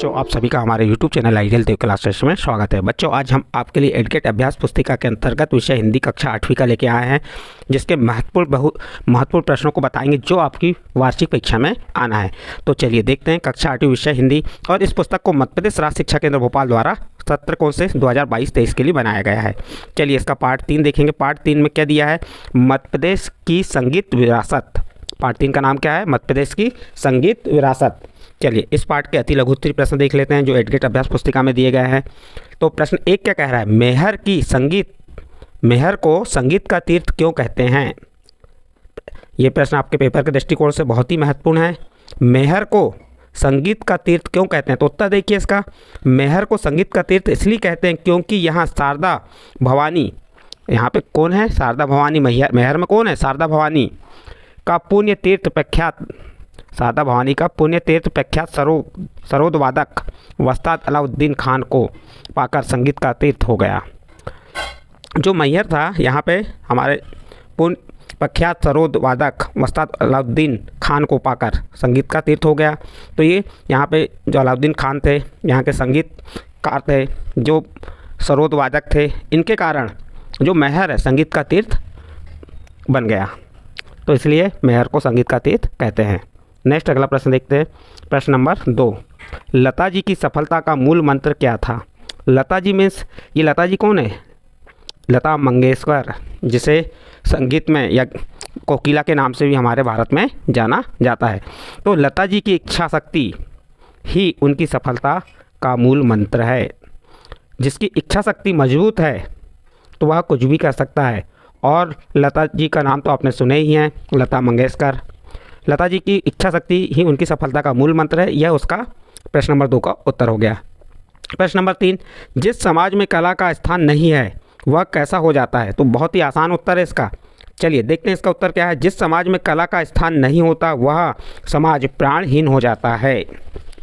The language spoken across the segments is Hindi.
बच्चों, आप सभी का हमारे YouTube चैनल आइडियल देव क्लासेस में स्वागत है। बच्चों, आज हम आपके लिए एडगेट अभ्यास पुस्तिका के अंतर्गत विषय हिंदी कक्षा 8वीं का लेके आए हैं, जिसके बहुत महत्वपूर्ण प्रश्नों को बताएंगे जो आपकी वार्षिक परीक्षा में आना है। तो चलिए देखते हैं कक्षा 8वीं विषय हिंदी। और इस पुस्तक को मध्य प्रदेश राज्य शिक्षा केंद्र भोपाल द्वारा सत्र कोर्स से 2022-23 के लिए बनाया गया है। चलिए इसका पार्ट 3 देखेंगे। पार्ट 3 में क्या दिया है? मध्य प्रदेश की संगीत विरासत। पार्ट 3 का नाम क्या है? मध्य प्रदेश की संगीत विरासत। चलिए इस पार्ट के अति लघु उत्तरीय प्रश्न देख लेते हैं जो एडगेट अभ्यास पुस्तिका में दिए गए हैं। तो प्रश्न 1 क्या कह रहा है? मेहर को संगीत का तीर्थ क्यों कहते हैं? ये प्रश्न आपके पेपर के दृष्टिकोण से बहुत ही महत्वपूर्ण है। मेहर को संगीत का तीर्थ क्यों कहते हैं? तो उत्तर देखिए इसका। मेहर को संगीत का तीर्थ इसलिए कहते हैं क्योंकि यहाँ शारदा भवानी, यहाँ पे कौन है? शारदा भवानी। मेहर में कौन है? शारदा भवानी का पुण्य तीर्थ प्रख्यात, शारदा भवानी का पुण्य तीर्थ प्रख्यात सरोद वादक वस्ताद अलाउद्दीन खान को पाकर संगीत का तीर्थ हो गया। जो मैहर था यहाँ पे हमारे प्रख्यात सरोद वादक वस्ताद अलाउद्दीन खान को पाकर संगीत का तीर्थ हो गया। तो ये यहाँ पे जो अलाउद्दीन खान थे, यहाँ के संगीतकार थे, जो सरोद वादक थे, इनके कारण जो मैहर है संगीत का तीर्थ बन गया। तो इसलिए मैहर को संगीत का तीर्थ कहते हैं। नेक्स्ट अगला प्रश्न देखते हैं। प्रश्न नंबर 2, लता जी की सफलता का मूल मंत्र क्या था? लता जी मीन्स, ये लता जी कौन है? लता मंगेशकर, जिसे संगीत में या कोकिला के नाम से भी हमारे भारत में जाना जाता है। तो लता जी की इच्छा शक्ति ही उनकी सफलता का मूल मंत्र है। जिसकी इच्छा शक्ति मजबूत है तो वह कुछ भी कर सकता है। और लता जी का नाम तो आपने सुने ही हैं, लता मंगेशकर। लता जी की इच्छा शक्ति ही उनकी सफलता का मूल मंत्र है। यह उसका प्रश्न नंबर 2 का उत्तर हो गया। प्रश्न नंबर 3, जिस समाज में कला का स्थान नहीं है वह कैसा हो जाता है? तो बहुत ही आसान उत्तर है इसका। चलिए देखते हैं इसका उत्तर क्या है। जिस समाज में कला का स्थान नहीं होता वह समाज प्राणहीन हो जाता है।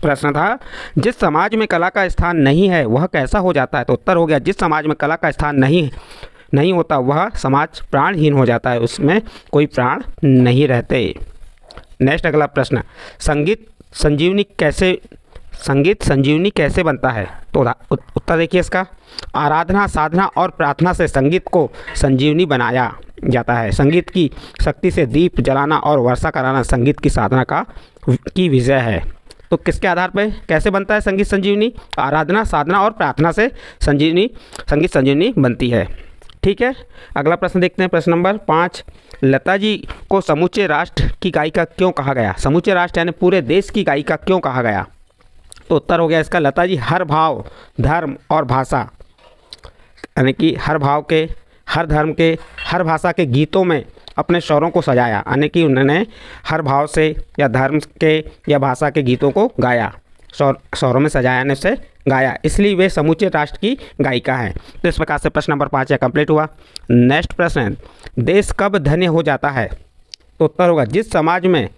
प्रश्न था जिस समाज में कला का स्थान नहीं है वह कैसा हो जाता है? तो उत्तर हो गया जिस समाज में कला का स्थान नहीं होता वह समाज प्राणहीन हो जाता है, उसमें कोई प्राण नहीं रहते। नेक्स्ट अगला प्रश्न, संगीत संजीवनी कैसे बनता है? तो उत्तर देखिए इसका। आराधना, साधना और प्रार्थना से संगीत को संजीवनी बनाया जाता है। संगीत की शक्ति से दीप जलाना और वर्षा कराना संगीत की साधना की विजय है। तो किसके आधार पर कैसे बनता है संगीत संजीवनी? आराधना, साधना और प्रार्थना से संगीत संजीवनी बनती है। ठीक है, अगला प्रश्न देखते हैं। प्रश्न नंबर 5, लता जी को समूचे राष्ट्र की गायिका क्यों कहा गया? समूचे राष्ट्र यानी पूरे देश की गायिका क्यों कहा गया? तो उत्तर हो गया इसका। लता जी हर भाव, धर्म और भाषा, यानी कि हर भाव के, हर धर्म के, हर भाषा के गीतों में अपने स्वरों को सजाया, यानी कि उन्होंने हर भाव से या धर्म के या भाषा के गीतों को गाया, स्वरों में सजाने से गाया, इसलिए वे समूचे राष्ट्र की गायिका हैं। तो इस प्रकार से प्रश्न नंबर 5 कंप्लीट हुआ। नेक्स्ट प्रश्न, देश कब धन्य हो जाता है? तो उत्तर होगा जिस समाज में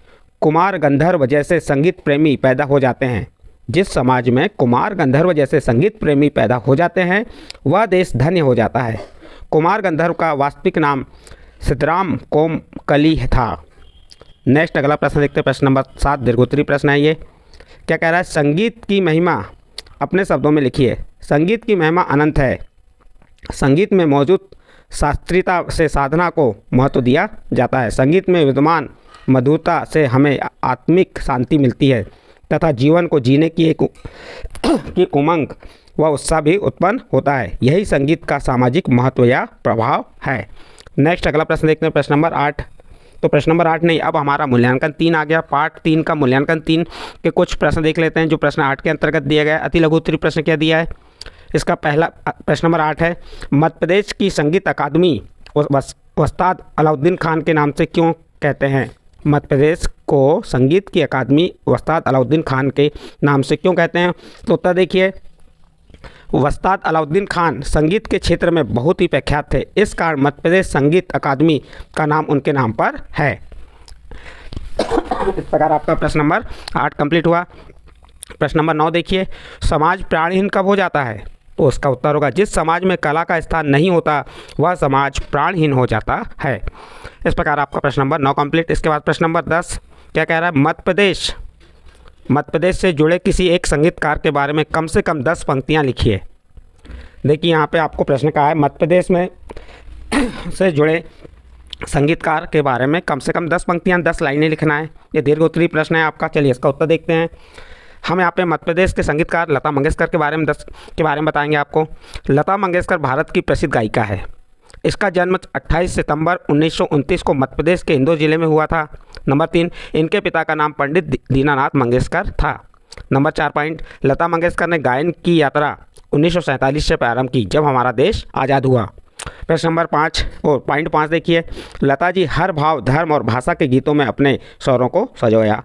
कुमार गंधर्व जैसे संगीत प्रेमी पैदा हो जाते हैं। जिस समाज में कुमार गंधर्व जैसे संगीत प्रेमी पैदा हो जाते हैं वह देश धन्य हो जाता है। कुमार गंधर्व का वास्तविक नाम सिद्धराम कोमकली था। नेक्स्ट अगला प्रश्न देखते हैं। प्रश्न नंबर 7 दीर्घोत्तरीय प्रश्न है। ये क्या कह रहा है? संगीत की महिमा अपने शब्दों में लिखिए। संगीत की महिमा अनंत है। संगीत में मौजूद शास्त्रीयता से साधना को महत्व दिया जाता है। संगीत में विद्यमान मधुरता से हमें आत्मिक शांति मिलती है तथा जीवन को जीने की उमंग व उत्साह भी उत्पन्न होता है। यही संगीत का सामाजिक महत्व या प्रभाव है। नेक्स्ट अगला प्रश्न देखते हैं। प्रश्न नंबर 8। तो प्रश्न नंबर 8 नहीं, अब हमारा मूल्यांकन 3 आ गया। पार्ट 3 का मूल्यांकन 3 के कुछ प्रश्न देख लेते हैं जो प्रश्न 8 के अंतर्गत दिया गया है। अति लघु उत्तरीय प्रश्न क्या दिया है? इसका पहला प्रश्न नंबर 8 है, मध्य प्रदेश की संगीत अकादमी वस्ताद अलाउद्दीन खान के नाम से क्यों कहते हैं? मध्य प्रदेश को संगीत की अकादमी वस्ताद अलाउद्दीन खान के नाम से क्यों कहते हैं? तो उत्तर देखिए, वस्ताद अलाउद्दीन खान संगीत के क्षेत्र में बहुत ही प्रख्यात थे, इस कारण मध्य प्रदेश संगीत अकादमी का नाम उनके नाम पर है। इस प्रकार आपका प्रश्न नंबर 8 कंप्लीट हुआ। प्रश्न नंबर 9 देखिए, समाज प्राणहीन कब हो जाता है? तो उसका उत्तर होगा जिस समाज में कला का स्थान नहीं होता वह समाज प्राणहीन हो जाता है। इस प्रकार आपका प्रश्न नंबर 9 कंप्लीट। इसके बाद प्रश्न नंबर 10 क्या कह रहा है? मध्य प्रदेश मध्य प्रदेश से जुड़े किसी एक संगीतकार के बारे में कम से कम 10 पंक्तियाँ लिखिए। देखिए यहाँ पे आपको प्रश्न कहा है मध्य प्रदेश में से जुड़े संगीतकार के बारे में कम से कम 10 पंक्तियाँ 10 लाइनें लिखना है। ये दीर्घ उत्तरीय प्रश्न है आपका। चलिए इसका उत्तर देखते हैं। हम यहाँ पे मध्य प्रदेश के संगीतकार लता मंगेशकर के बारे में बताएंगे आपको। लता मंगेशकर भारत की प्रसिद्ध गायिका है। इसका जन्म 28 सितंबर 1929 को मध्य प्रदेश के इंदौर जिले में हुआ था। नंबर 3, इनके पिता का नाम पंडित दीनानाथ मंगेशकर था। नंबर 4 पॉइंट, लता मंगेशकर ने गायन की यात्रा 1947 से प्रारंभ की, जब हमारा देश आज़ाद हुआ। प्रश्न नंबर 5 और पॉइंट 5 देखिए, लता जी हर भाव, धर्म और भाषा के गीतों में अपने स्वरों को सजोया।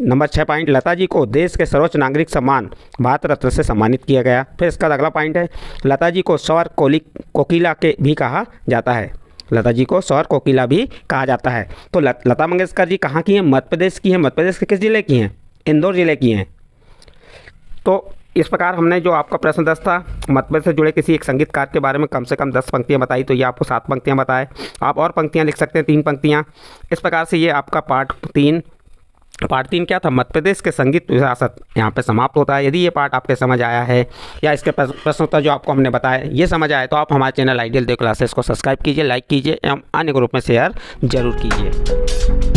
नंबर 6 पॉइंट, लता जी को देश के सर्वोच्च नागरिक सम्मान भारत रत्न से सम्मानित किया गया। फिर इसका अगला पॉइंट है, लता जी को स्वर कोकिला के भी कहा जाता है। लता जी को स्वर कोकिला भी कहा जाता है। तो लता मंगेशकर जी कहाँ की हैं? मध्य प्रदेश की हैं। मध्य प्रदेश के किस जिले की हैं? इंदौर जिले की हैं। तो इस प्रकार हमने जो आपका प्रश्न 10 था, मध्य प्रदेश से जुड़े किसी एक संगीतकार के बारे में कम से कम 10 पंक्तियाँ बताई, तो ये आपको 7 पंक्तियाँ बताए। आप और पंक्तियाँ लिख सकते हैं, 3 पंक्तियाँ। इस प्रकार से ये आपका पार्ट 3 क्या था? मध्य प्रदेश के संगीत विरासत यहाँ पे समाप्त होता है। यदि ये पार्ट आपके समझ आया है या इसके प्रश्नोत्तर जो आपको हमने बताया ये समझ आए, तो आप हमारे चैनल आइडियल देव क्लासेस को सब्सक्राइब कीजिए, लाइक कीजिए एवं अन्य ग्रुप में शेयर जरूर कीजिए।